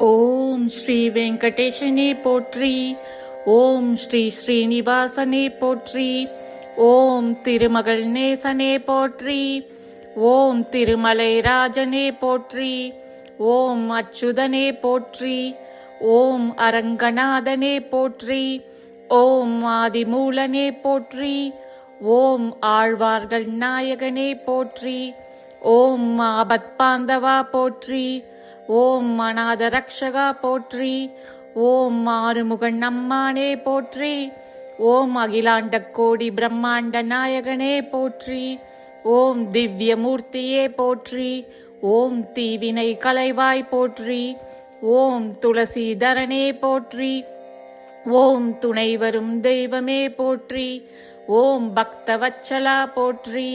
ஓம் ஸ்ரீ வெங்கடேசனே போற்றி. ஓம் ஸ்ரீ ஸ்ரீனிவாசனே போற்றி. ஓம் திருமகள் நேசனே போற்றி. ஓம் திருமலை ராஜனே போற்றி. ஓம் அச்சுதனே போற்றி. ஓம் அரங்கநாதனே போற்றி. ஓம் ஆதிமூலனே போற்றி. ஓம் ஆழ்வார்கள் நாயகனே போற்றி. ஓம் ஆபத்பாந்தவா போற்றி. ஓம் அநாத ரக்ஷகா போற்றி. ஓம் ஆறுமுகன் அம்மானே போற்றி. ஓம் அகிலாண்ட கோடி பிரம்மாண்ட நாயகனே போற்றி. ஓம் திவ்ய மூர்த்தியே போற்றி. ஓம் தீவினை கலைவாய் போற்றி. ஓம் துளசீதரனே போற்றி. ஓம் துணை வரும் தெய்வமே போற்றி. ஓம் பக்தவச்சலா போற்றி.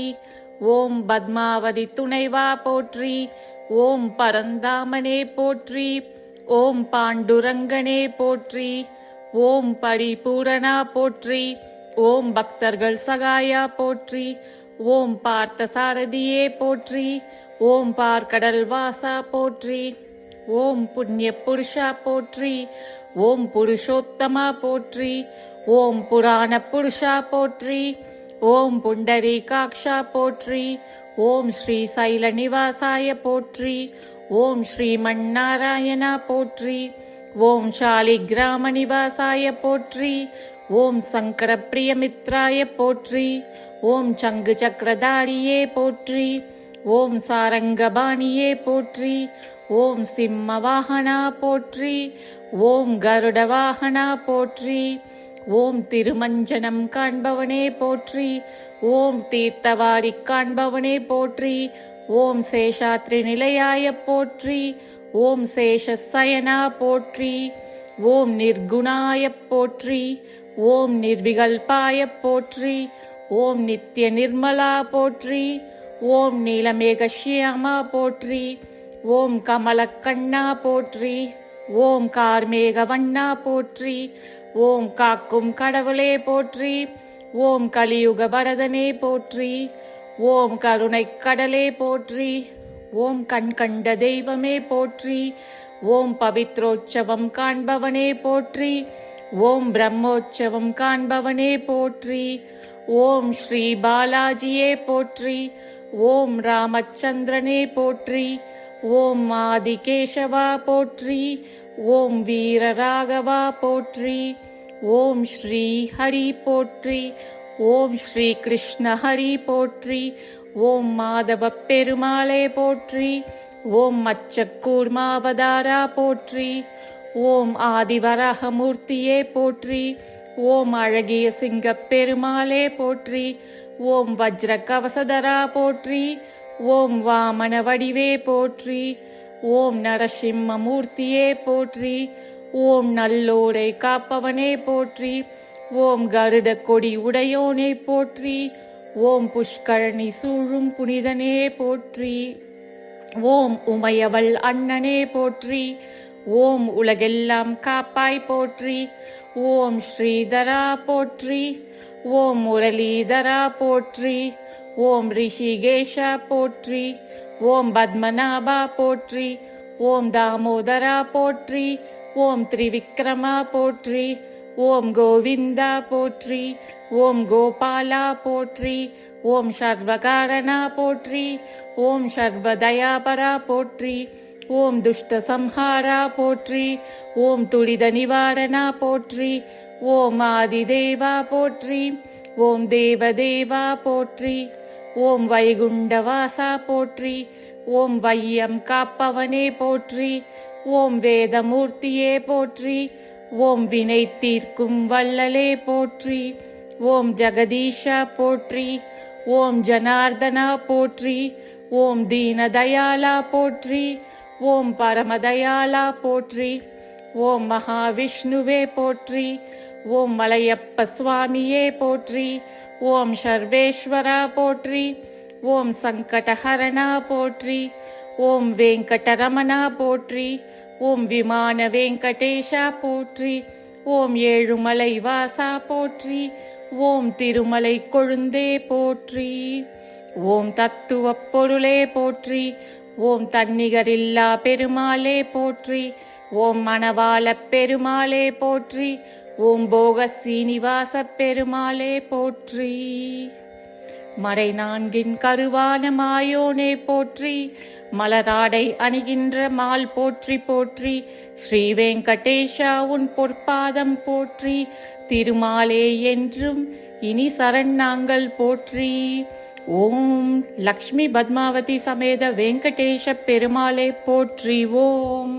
ஓம் பத்மாவதி துணைவா போற்றி. ஓம் பரந்தாமனே போற்றி. ஓம் பாண்டுரங்கனே போற்றி. ஓம் பரிபூரணா போற்றி. ஓம் பக்தர்கள் சகாயா போற்றி. ஓம் பார்த்த சாரதியே போற்றி. ஓம் பார்க்கடல் வாசா போற்றி. ஓம் புண்ணிய புருஷா போற்றி. ஓம் புருஷோத்தமா போற்றி. ஓம் புராண புருஷா போற்றி. ஓம் புண்டரீகாக்ஷா போற்றி. ஓம் ஸ்ரீ சைல நிவாசாய போற்றி. ஓம் ஸ்ரீமன்னாராயணா போற்றி. ஓம் சாலிகிராம நிவாசாய போற்றி. ஓம் சங்கர பிரியமித்ராய போற்றி. ஓம் சங்கு சக்கரதாரியே போற்றி. ஓம் சாரங்கபாணியே போற்றி. ஓம் சிம்ம வாகனா போற்றி. ஓம் கருட வாகனா போற்றி. ஓம் திருமஞ்சனம் காண்பவனே போற்றி. ஓம் தீர்த்தவாரி காண்பவனே போற்றி. ஓம் சேஷாத்ரி நிலையாய போற்றி. ஓம் சேஷசயனா போற்றி. ஓம் நிர்குணாய போற்றி. ஓம் நிர்விகல்பாய போற்றி. ஓம் நித்ய நிர்மலா போற்றி. ஓம் நீலமேகஷ்யாமா போற்றி. ஓம் கமலக்கண்ணா போற்றி. ஓம் கார்மேகவண்ணா போற்றி. ஓம் காக்கும் கடவுளே போற்றி. ஓம் கலியுக வரதனே போற்றி. ஓம் கருணை கடலே போற்றி. ஓம் கண் கண்ட தெய்வமே போற்றி. ஓம் பவித்ரோற்சவம் காண்பவனே போற்றி. ஓம் பிரம்மோற்சவம் காண்பவனே போற்றி. ஓம் ஸ்ரீ பாலாஜியே போற்றி. ஓம் ராமச்சந்திரனே போற்றி. ஓம் ஆதிகேசவா போற்றி. ஓம் வீரராகவா போற்றி. ஓம் ஸ்ரீ ஹரி போற்றி. ஓம் ஸ்ரீ கிருஷ்ண ஹரி போற்றி. ஓம் மாதவ பெருமாளே போற்றி. ஓம் மச்சக்கூர்மாவதாரா போற்றி. ஓம் ஆதிவராகமூர்த்தியே போற்றி. ஓம் அழகிய சிங்கப் பெருமாளே போற்றி. ஓம் வஜ்ர கவசதரா போற்றி. ஓம் வாமன வடிவே போற்றி. ஓம் நரசிம்ம மூர்த்தியே போற்றி. ஓம் நல்லோரை காப்பவனே போற்றி. ஓம் கருட கொடி உடையோனே போற்றி. ஓம் புஷ்கரணி சூழும் புனிதனே போற்றி. ஓம் உமையவள் அண்ணனே போற்றி. ஓம் உலகெல்லாம் காப்பாய் போற்றி. ஓம் ஸ்ரீதரா போற்றி. ஓம் முரளிதரா போற்றி. ஓம் ரிஷிகேஷா போற்றி. ஓம் பத்மநாபா போற்றி. ஓம் தாமோதரா போற்றி. ஓம் திரிவிக்ரமா போற்றி. ஓம் கோவிந்தா போற்றி. ஓம் கோபாலா போற்றி. ஓம் சர்வகாரணா போற்றி. ஓம் சர்வதயாபரா போற்றி. ஓம் துஷ்ட சம்ஹாரா போற்றி. ஓம் துளித நிவாரணா போற்றி. ஓம் ஆதிதேவா போற்றி. ஓம் தேவதேவா போற்றி. ஓம் வைகுண்டவாசா போற்றி. ஓம் வையம் காப்பவனே போற்றி. ஓம் வேதமூர்த்தியே போற்றி. ஓம் வினை தீர்க்கும் வள்ளலே போற்றி. ஓம் ஜெகதீஷா போற்றி. ஓம் ஜனார்தனா போற்றி. ஓம் தீனதயாளா போற்றி. ஓம் பரமதயாளா போற்றி. ஓம் மகாவிஷ்ணுவே போற்றி. ஓம் மலையப்ப சுவாமியே போற்றி. ஓம் சர்வேஸ்வரா போற்றி. ஓம் சங்கடஹரணா போற்றி. ஓம் வெங்கடரமணா போற்றி. ஓம் விமான வெங்கடேஷா போற்றி. ஓம் ஏழுமலை வாசா போற்றி. ஓம் திருமலை கொழுந்தே போற்றி. ஓம் தத்துவப் பொருளே போற்றி. ஓம் தன்னிகரில்லா பெருமாளே போற்றி. ஓம் மணவாளப் பெருமாளே போற்றி. ஓம் போக சீனிவாச பெருமாளே போற்றி. மறை நான்கின் கருவான மாயோனே போற்றி. மலராடை அணிகின்ற மால் போற்றி போற்றி. ஸ்ரீ வெங்கடேஷா உன் பொற்பாதம் போற்றி. திருமாலே என்றும் இனி சரண் நாங்கள் போற்றி. ஓம் லக்ஷ்மி பத்மாவதி சமேத வெங்கடேஷ பெருமாளே போற்றி. ஓம்